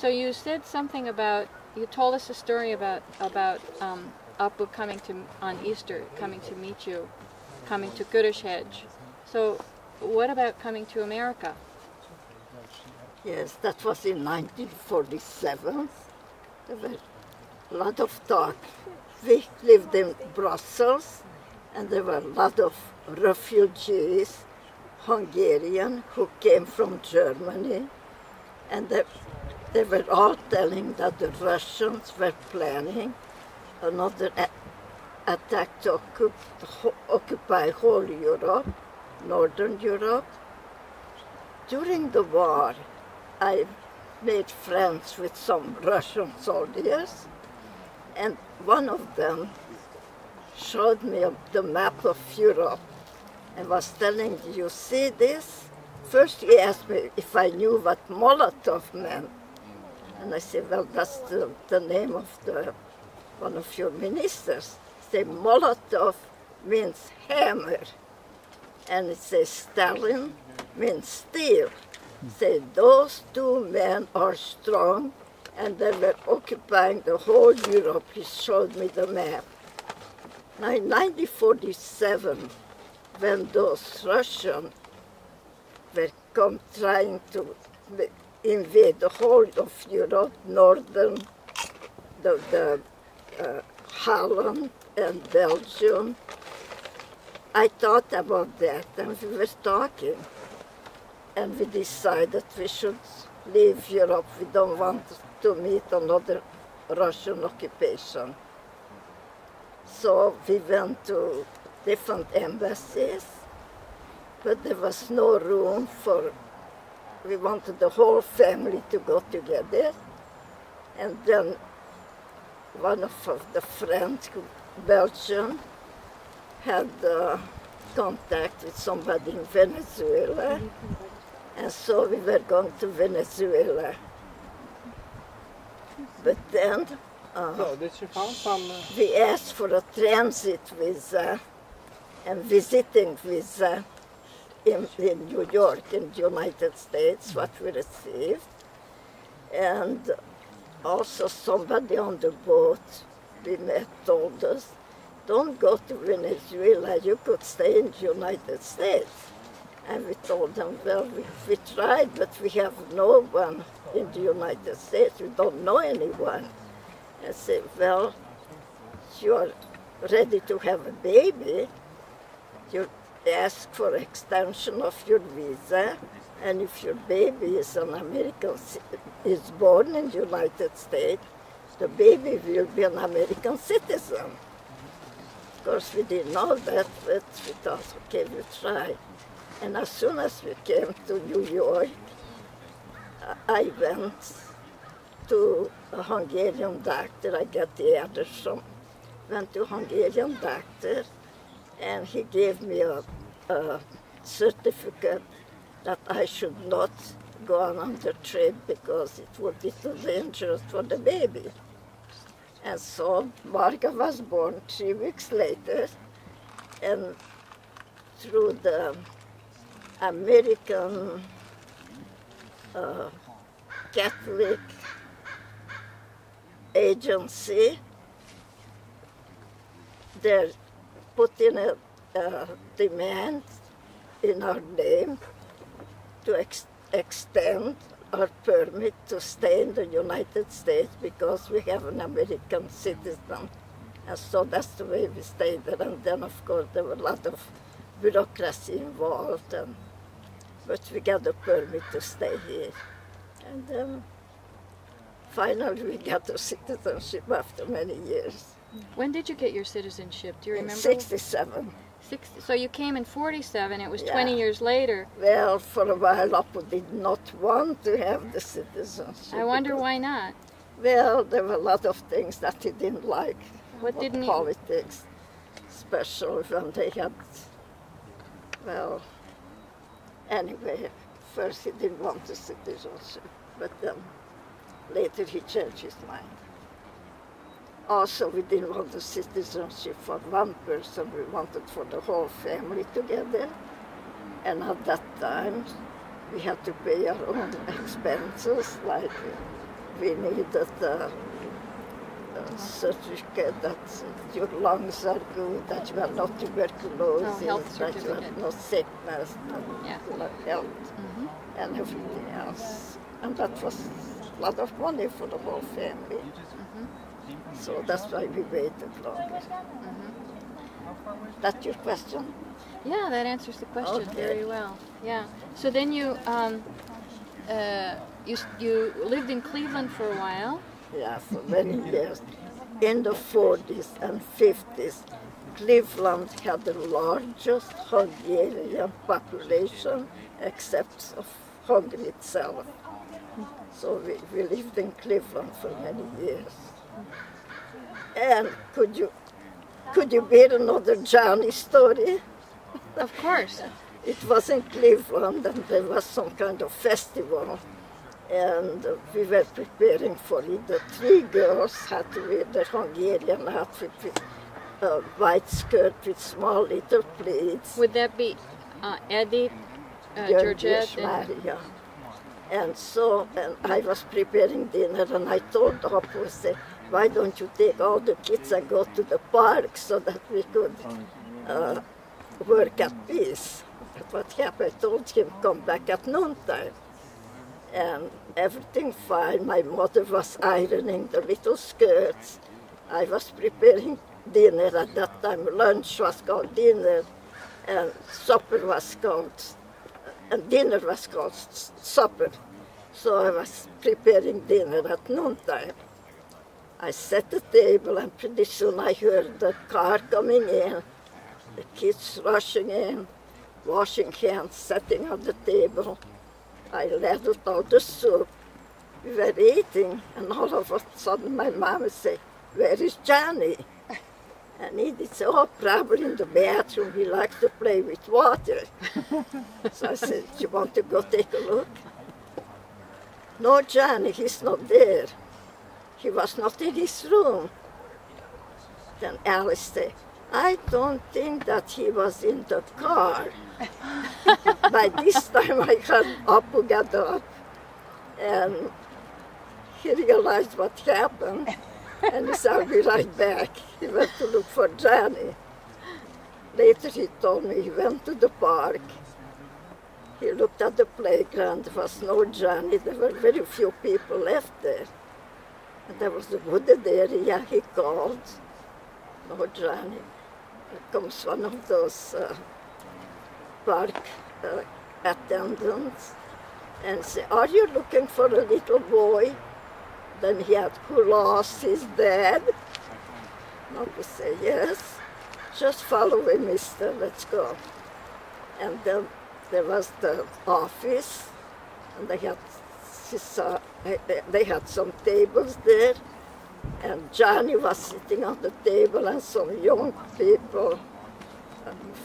So you said something about, you told us a story about Apu coming to, on Easter, coming to meet you, coming to Hedge. So what about coming to America? Yes, that was in 1947. There were a lot of talk. We lived in Brussels, and there were a lot of refugees, Hungarian, who came from Germany, and they were all telling that the Russians were planning another attack to occupy whole Europe, Northern Europe. During the war, I made friends with some Russian soldiers, and one of them showed me the map of Europe and was telling, you see this? First he asked me if I knew what Molotov meant. And I said, well, that's the name of one of your ministers. He said, Molotov means hammer. And it says Stalin means steel. Say, those two men are strong, and they were occupying the whole Europe. He showed me the map. Now in 1947, when those Russians were trying to invade the whole of Europe, northern, Holland and Belgium, I thought about that, and we were talking. And we decided we should leave Europe. We don't want to meet another Russian occupation. So we went to different embassies, but there was no room for, we wanted the whole family to go together. And then one of the friends, Belgian, had contact with somebody in Venezuela. And so we were going to Venezuela. But then we asked for a transit visa and visiting visa in New York, in the United States, what we received. And also somebody on the boat we met told us, don't go to Venezuela, you could stay in the United States. And we told them, well, we tried, but we have no one in the United States. We don't know anyone. And said, well, you're ready to have a baby. You ask for extension of your visa, and if your baby is an American, is born in the United States, the baby will be an American citizen. Of course, we didn't know that, but we thought, okay, we'll try. And as soon as we came to New York, I went to a Hungarian doctor. I got the address from, went to a Hungarian doctor, and he gave me a certificate that I should not go on the trip because it would be too dangerous for the baby. And so Marga was born 3 weeks later, and through the American Catholic agency, they put in a demand in our name to extend our permit to stay in the United States because we have an American citizen. And so that's the way we stayed there. And then, of course, there were a lot of bureaucracy involved, but we got a permit to stay here. And then finally we got a citizenship after many years. When did you get your citizenship? Do you remember? In 67. So you came in 47, it was 20 years later. Well, for a while Apu did not want to have the citizenship. I wonder why not. Well, there were a lot of things that he didn't like. What didn't he? Politics, especially when they had, well, anyway, first he didn't want the citizenship, but then later he changed his mind. Also, we didn't want the citizenship for one person, we wanted for the whole family together. And at that time, we had to pay our own expenses, like we needed a certificate that your lungs are good, that you have no tuberculosis, health that you have certificate. no sickness, Yeah. health, and everything else. And that was a lot of money for the whole family. So that's why we waited longer. That's your question? Yeah, that answers the question Okay. very well. Yeah. So then you you lived in Cleveland for a while. Yeah, for many years. In the 40s and 50s, Cleveland had the largest Hungarian population except of Hungary itself. So we lived in Cleveland for many years. And could you bear another Johnny story? Of course. It was in Cleveland and there was some kind of festival. And we were preparing for it. The three girls had to wear their Hungarian outfit with a white skirt with small little pleats. Would that be Edith, Georgette, and Maria. And so, and I was preparing dinner and I told Apu, I said, why don't you take all the kids and go to the park so that we could work at peace. But what happened, I told him, come back at noontime. And everything fine. My mother was ironing the little skirts. I was preparing dinner at that time. Lunch was called dinner, and supper was called, and dinner was called supper. So I was preparing dinner at noontime. I set the table, and pretty soon I heard the car coming in, the kids rushing in, washing hands, sitting on the table. I ladled out the soup. We were eating, and all of a sudden my mom said, where is Johnny? And Edith said, oh, probably in the bathroom. He likes to play with water. So I said, do you want to go take a look? No, Johnny, he's not there. He was not in his room. Then Alice said, I don't think that he was in the car. By this time I had Apu got up and he realized what happened and he said, I'll be right back. He went to look for Johnny. Later he told me he went to the park. He looked at the playground, there was no Johnny, there were very few people left there. And there was a wooded area, he called, no Johnny. There comes one of those park attendants and say, are you looking for a little boy? Then he had, who lost his dad? And I say, yes, just follow me, mister, let's go. And then there was the office, and they had some tables there, and Johnny was sitting on the table, and some young people,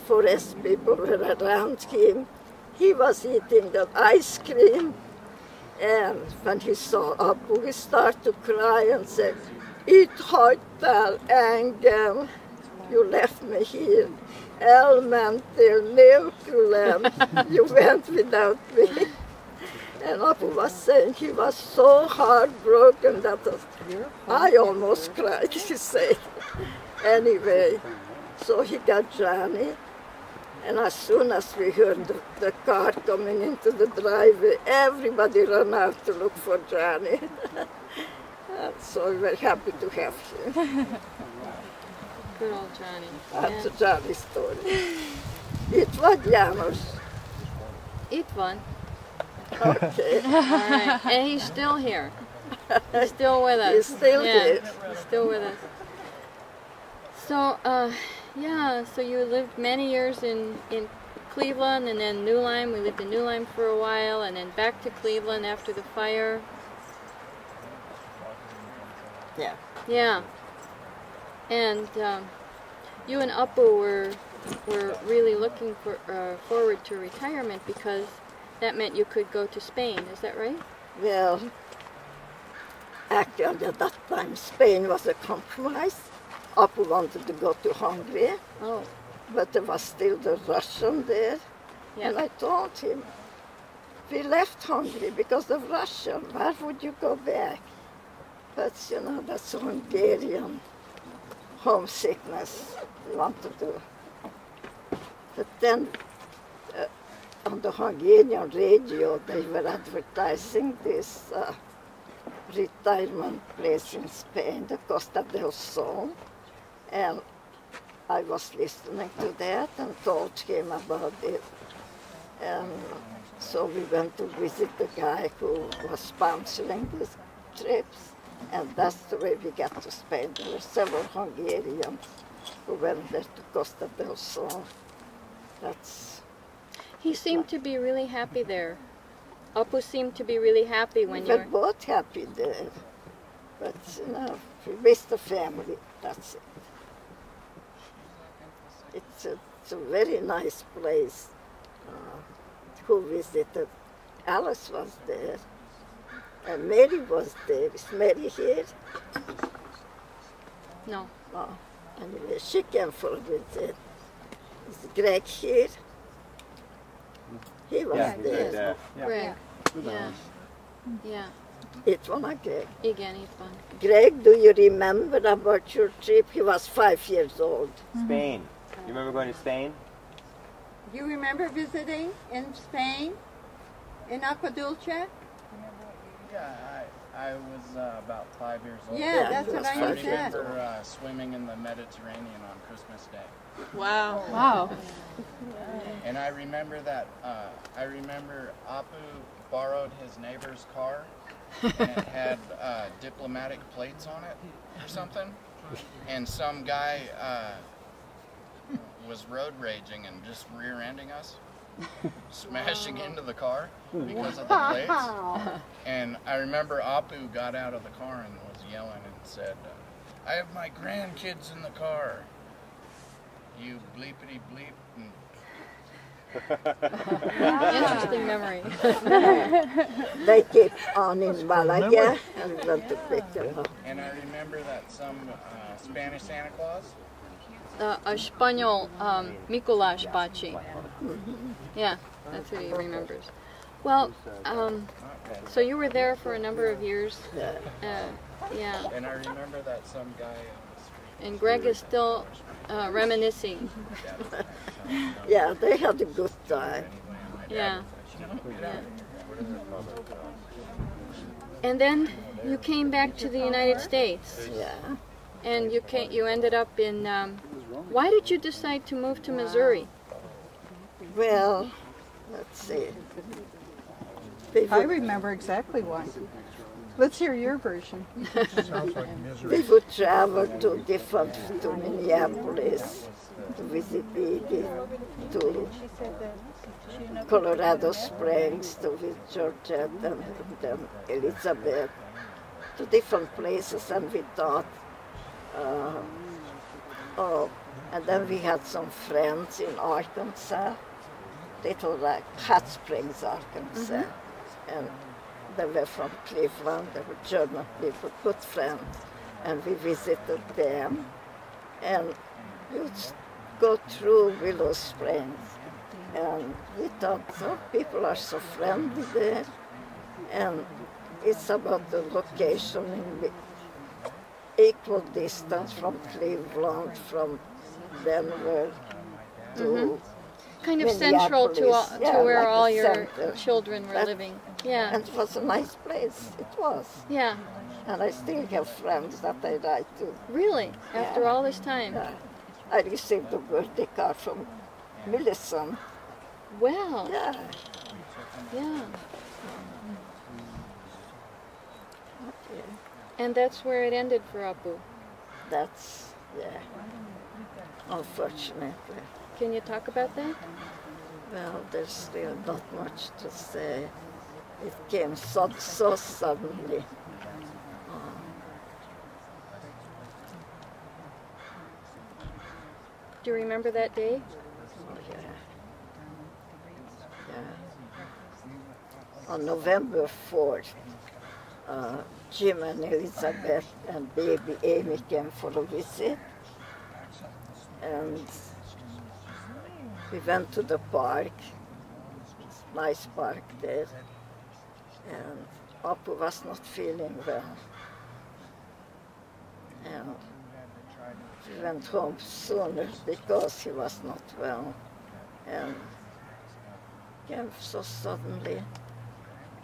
forest people were around him. He was eating the ice cream, and when he saw Apu, he started to cry and said, "It hatar engem, you left me here. Elmentél nélkülem, you went without me." And Apu was saying he was so heartbroken that I almost cried, he said. Anyway, so he got Johnny, and as soon as we heard the car coming into the driveway, everybody ran out to look for Johnny. And so we were happy to have him. Good old Johnny. That's a Johnny story. Itt vagy, János? Itt van. Okay. All right. And he's still here. He's still with us. He's still here. He's still with us. So, yeah, so you lived many years in Cleveland and then New Lyme. We lived in New Lyme for a while and then back to Cleveland after the fire. Yeah. Yeah. And you and Apu were really looking forward to retirement because that meant you could go to Spain. Is that right? Well, actually at that time Spain was a compromise. Apu wanted to go to Hungary, Oh. but there was still the Russian there. Yeah. And I told him, we left Hungary because of Russia. Where would you go back? But you know, that's Hungarian homesickness we want to do. But then on the Hungarian radio, they were advertising this retirement place in Spain, the Costa del Sol, and I was listening to that and told him about it. And so we went to visit the guy who was sponsoring these trips, and that's the way we got to Spain. There were several Hungarians who went there to Costa del Sol. He seemed to be really happy there. Apu seemed to be really happy when we you were both happy there, but you know, we missed the family, that's it. It's a very nice place. Who visited? Alice was there, and Mary was there. Is Mary here? No. Oh, anyway, she came for a visit. Is Greg here? He was there. Greg. Yeah. Yeah. Itt van a Greg. Igen, itt van. Greg, do you remember about your trip? He was 5 years old. Spain. You remember going to Spain? Do you remember visiting in Spain, in Agua Dulce? Yeah, I was about 5 years old. Yeah, that's what I I said. remember swimming in the Mediterranean on Christmas Day. Wow. Wow. And I remember that, Apu borrowed his neighbor's car, and it had diplomatic plates on it or something. And some guy was road raging and just rear-ending us, smashing into the car because of the plates. And I remember Apu got out of the car and was yelling and said, "I have my grandkids in the car. You bleepity bleep." And Interesting memory. They kept on in Malaga and went to pick them up. And I remember that some Spanish Santa Claus. A Spaniel Mikuláš Bácsi. Yeah, that's what he remembers. Well, so you were there for a number of years. Yeah. And I remember that some guy on the street. And Greg is still reminiscing. Yeah, they had a good time. Yeah. And then you came back to the United States. Yeah. And you ended up in. Why did you decide to move to Missouri? Well, let's see. I remember exactly why. Let's hear your version. We would travel to Minneapolis, to visit Edith, to Colorado Springs, to visit Georgia, and then Elizabeth, to different places, and we thought, and then we had some friends in Arkansas, little like Hot Springs, Arkansas, and they were from Cleveland, they were German people, good friends, and we visited them, and we would go through Willow Springs, and we thought, oh, people are so friendly there, and it's about the location in equal distance from Cleveland, from Denver to Kind of central to where like all the your center. children were living. Yeah. And it was a nice place, it was. Yeah. And I still have friends that I write to. Really? After Yeah. all this time? Yeah. I received a birthday card from Millicent. Well. Yeah. Yeah. Okay. And that's where it ended for Apu. That's, yeah, unfortunately. Can you talk about that? Well, there's still not much to say. It came so suddenly. Do you remember that day? Oh, yeah. Yeah. On November 4th, Jim and Elizabeth and baby Amy came for a visit. And we went to the park, it's a nice park there, and Apu was not feeling well. And he went home sooner because he was not well. And came so suddenly.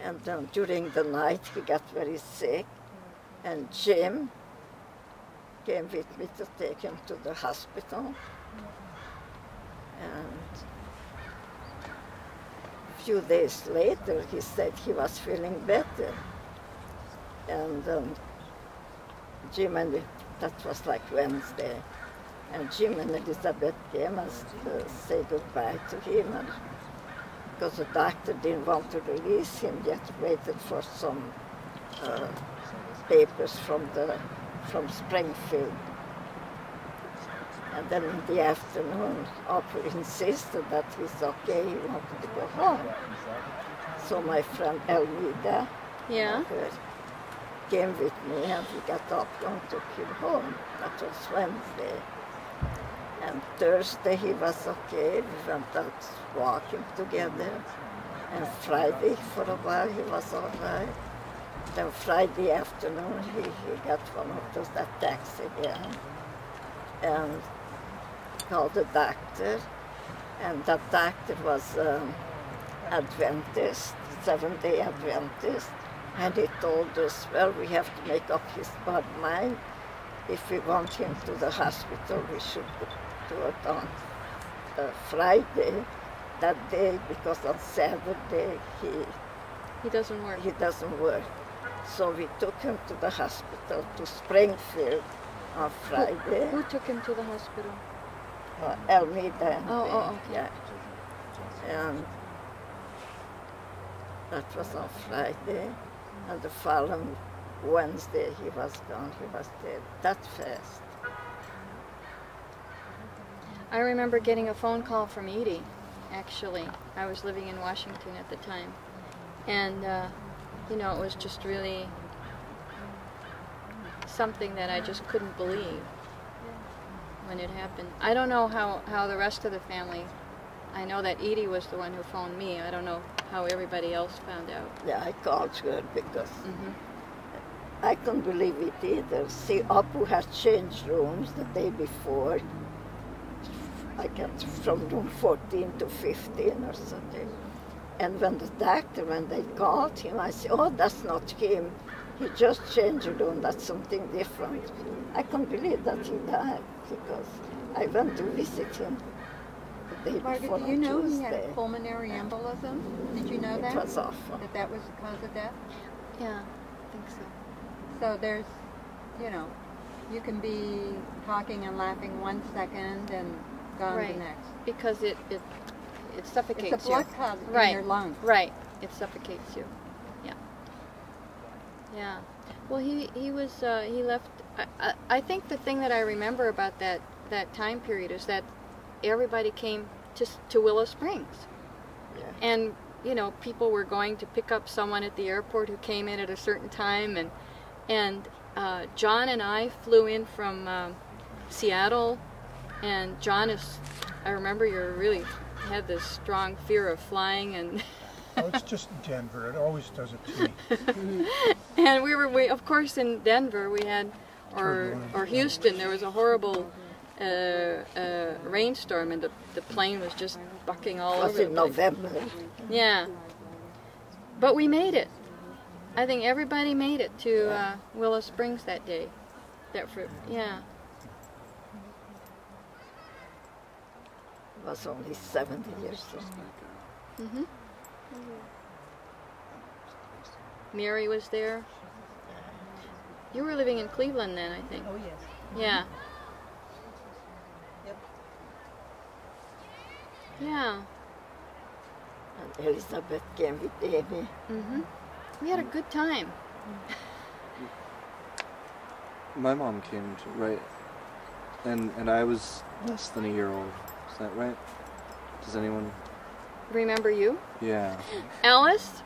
And then during the night he got very sick. And Jim came with me to take him to the hospital. And a few days later, he said he was feeling better. And Jim and that was like Wednesday. And Jim and Elizabeth came and said goodbye to him. And because the doctor didn't want to release him yet, waited for some papers from Springfield. And then in the afternoon, Opera insisted that he's okay, he wanted to go home. So my friend Elmida came with me, and we got up and took him home. That was Wednesday. And Thursday he was okay, we went out walking together. And Friday, for a while, he was all right. Then Friday afternoon, he got one of those attacks again. And called the doctor, and that doctor was Adventist, Seventh-day Adventist, and he told us, well, we have to make up his mind. If we want him to the hospital, we should do it on Friday, that day, because on Saturday he doesn't work. He doesn't work. So we took him to the hospital, to Springfield, on Friday. Who took him to the hospital? Elmida. Okay. Yeah. And that was on Friday. And the following Wednesday he was gone. He was dead that fast. I remember getting a phone call from Edith, actually. I was living in Washington at the time. And, you know, it was just really something that I just couldn't believe when it happened. I don't know how the rest of the family, I know that Edie was the one who phoned me. I don't know how everybody else found out. Yeah, I called her because I couldn't believe it either. See, Apu had changed rooms the day before. I got from room 14 to 15 or something. And when the doctor, when they called him, I said, oh, that's not him. He just changed the room, that's something different. I couldn't believe that he died because I went to visit him the day Margaret, before do you know Tuesday. he had a pulmonary embolism? Did you know that? It was awful. That was the cause of death? Yeah, I think so. So there's, you know, you can be talking and laughing 1 second and gone the next. Because it suffocates It's a blood clot in your lungs. Right, it suffocates you. Yeah. Yeah. Well, he left. I think the thing that I remember about that time period is that everybody came to Willow Springs. Yeah. And, you know, people were going to pick up someone at the airport who came in at a certain time, and John and I flew in from Seattle, and John I remember you really had this strong fear of flying, and Oh, it's just Denver. It always does it to me. and we of course in Denver we had, or Houston, there was a horrible rainstorm, and the plane was just bucking all over. It was in November. Yeah, but we made it. I think everybody made it to Willow Springs that day. Yeah. It was only 70 years old. Mhm. Mary was there. You were living in Cleveland then, I think. Oh, yes. Yeah. Yep. Yeah. And Elizabeth came with Amy. We had a good time. My mom came right, and I was less than a year old. Is that right? Does anyone? Remember you? Yeah. Alice?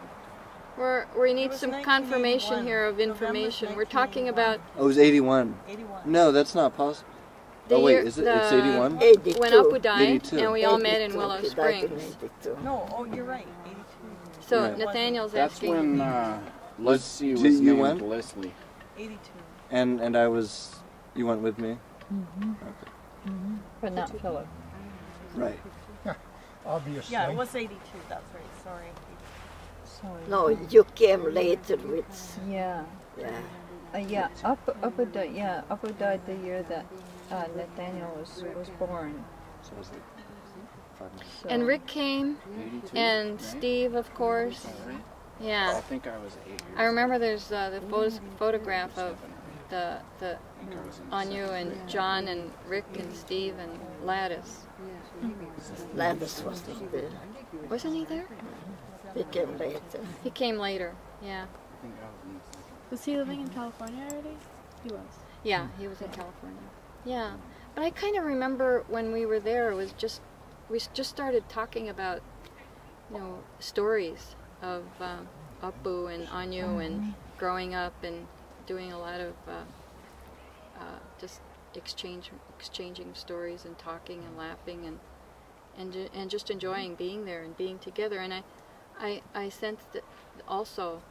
We need was some 1981, confirmation here of information. We're talking about Oh, it was 81. 81. No, that's not possible. the Oh wait, year, is it? It's the- 81. 82. when Apu died, 82. and we all met in 82. Willow He died in Springs. 82. No, oh, you're right. 82. So Right. Nathaniel's That's asking. when Leslie was you named went? Leslie. 82. And I was You went with me? Mm-hmm. Okay. Mm-hmm. But not Philip. Right. Obviously. Yeah, it was 82, that's right, sorry. Sorry. No, you came later with, Yeah. yeah. Yeah, Upper died the year that Nathaniel was born. So it was like 5 minutes. So. And Rick came, 82, and right? Steve, of course. I Yeah. think I was 8 years I remember there's the photograph of 7. the I think I was in Anu and John and Rick and Steve and Lattice. Lattice wasn't there. Wasn't he there? He came later. He came later. Yeah. I think I was in Was he living in California already? He was. Yeah, he was in California. Yeah, but I kind of remember when we were there, it was just we just started talking about, you know, stories of Apu and Anu and growing up and doing a lot of just exchanging stories and talking and laughing and just enjoying being there and being together. And I sensed that also.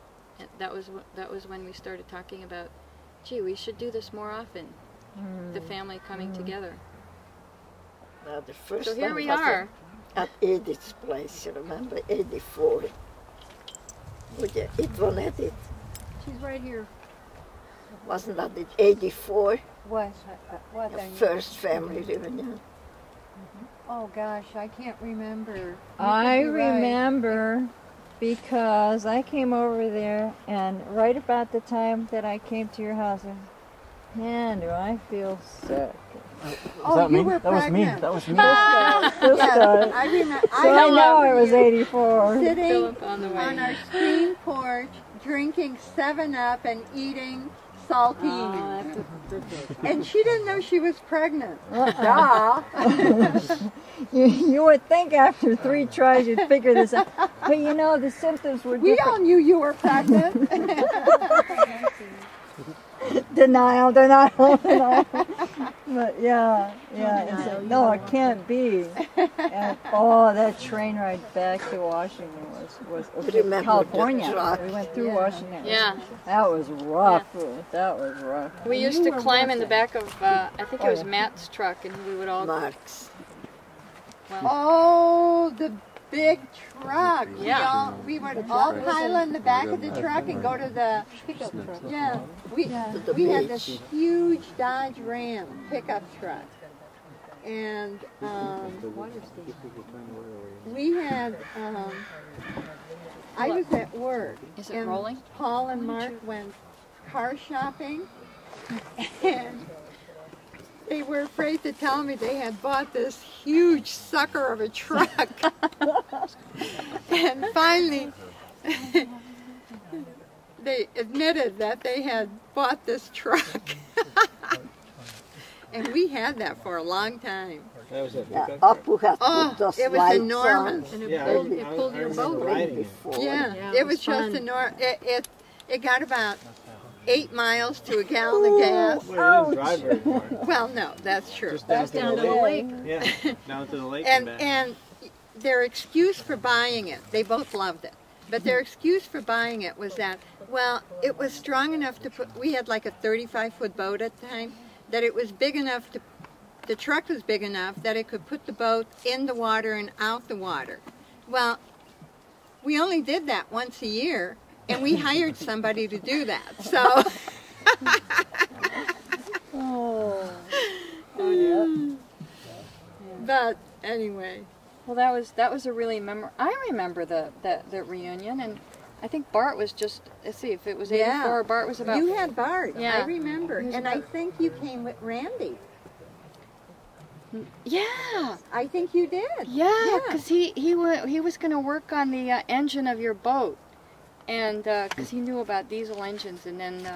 That was when we started talking about, gee, we should do this more often. The family coming together. Now the first So here time we was are. at Edith's place, you remember, 84. Would you, it was Edith. She's right here. Wasn't that in 84? What? The first family reunion. Oh gosh, I can't remember. You I could be right. remember because I came over there, and right about the time that I came to your house, man, do I feel sick. Oh, you were pregnant. That was me. This guy. I remember. So I know I was 84. Sitting Philip on the way. on our screen porch, drinking 7-Up and eating saltines. And she didn't know she was pregnant. Duh. You would think after 3 tries you'd figure this out. But you know, the symptoms were We all different. knew you were pregnant. Denial. But yeah. It's like, no, it can't be. And that train ride back to Washington was Remember California. the truck? We went through Washington. Yeah. That was rough. That was rough. We used to climb in the back of, I think it was yeah. Matt's truck, and we would all. Marks. Oh, the big truck. Yeah. We would all pile in the back of the truck and go to the pickup truck. Yeah. We had this huge Dodge Ram pickup truck. And we had, I was at work. Is it and rolling? Paul and Mark went car shopping, and they were afraid to tell me they had bought this huge sucker of a truck. And finally, they admitted that they had bought this truck. And we had that for a long time. That was a Yeah, Apu had Oh, put those it was lights enormous. And it Yeah, pulled, I- it pulled I your remember boat. riding it. before. Yeah, Yeah, it it was was just fun. enormous. It got about 8 miles to a gallon of gas. Well, you didn't drive very far. Well, no, that's true. Just down to the Down to the lake. lake. Yeah, down to the lake and back. And their excuse for buying it, they both loved it, but their excuse for buying it was that, well, it was strong enough to put, we had like a 35-foot boat at the time, that it was big enough to, the truck was big enough that it could put the boat in the water and out the water. Well, we only did that once a year, and we hired somebody to do that, so. But anyway. Well, that was a really I remember the reunion, and I think Bart was just, let's see, if it was 84, Yeah. Bart was about. You had Bart, Yeah. I remember, He was and I about- think you came with Randy. Yeah, I think you did. yeah, because he was going to work on the engine of your boat, and because he knew about diesel engines, and then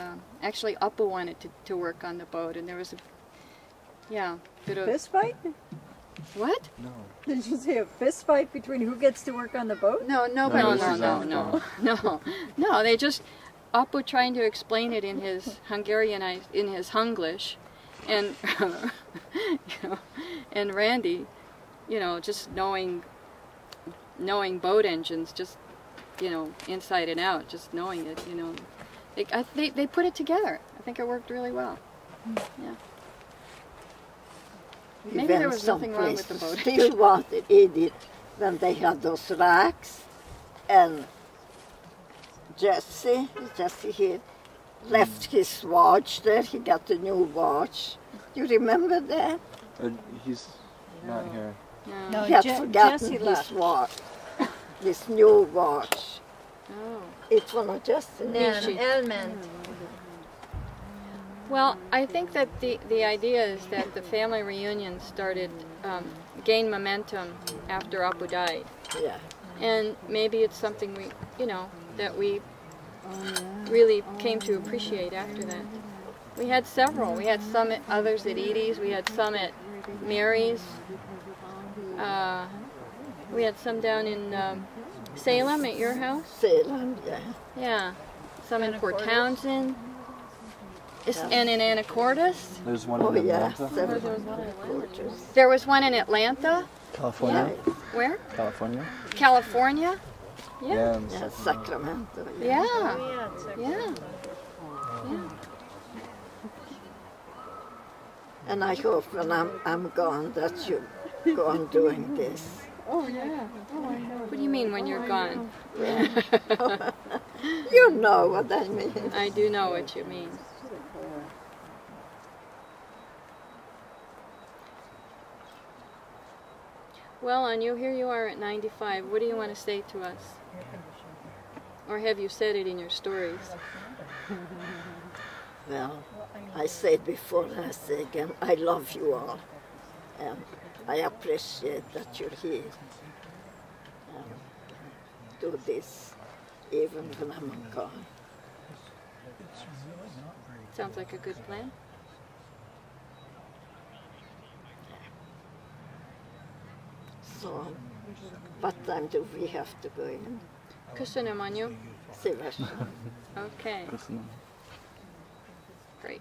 actually Uppa wanted to work on the boat, and there was a bit of Fist fight? what? No. Did you say a fist fight between who gets to work on the boat? No, nobody. No, this is out. no. They just Uppa trying to explain it in his in his Hunglish, and and Randy, just knowing boat engines, just inside and out, just knowing it. They put it together. I think it worked really well. Yeah. We Maybe there went was nothing wrong with someplace the to boat. still water Edith when they had those racks, and Jesse here left his watch there. He got a new watch. You remember that? He's not here. No. He had Jesse forgotten his left. watch, this new watch. Oh. It was not just an Then Elman. Well, I think that the idea is that the family reunion started, gained momentum after Apu died. Yeah. And maybe it's something we, that we really came to appreciate after that. We had several. We had some others at Edie's. We had some at Mary's. We had some down in Salem at your house. Salem, yeah. Yeah. Some in Port Townsend. And in Anacortes. There's one Oh in yeah, Atlanta. several quarters. There was one in Atlanta. California. Where? California. California. Yeah. and Yeah, Sacramento. Yeah. Yeah. Yeah. Yeah. And I hope when I'm gone that you go on doing this. Oh yeah. Oh, I know. What do you mean when you're gone? You know what I mean. I do know what you mean. Well, Anu, here you are at 95. What do you want to say to us? Or have you said it in your stories? Well, I said before and I say again, I love you all. And I appreciate that you're here. Do this even when I'm gone. Sounds like a good plan. So, what time do we have to go in? Köszönöm, Anu. Szívesen. Okay, Köszönöm. great.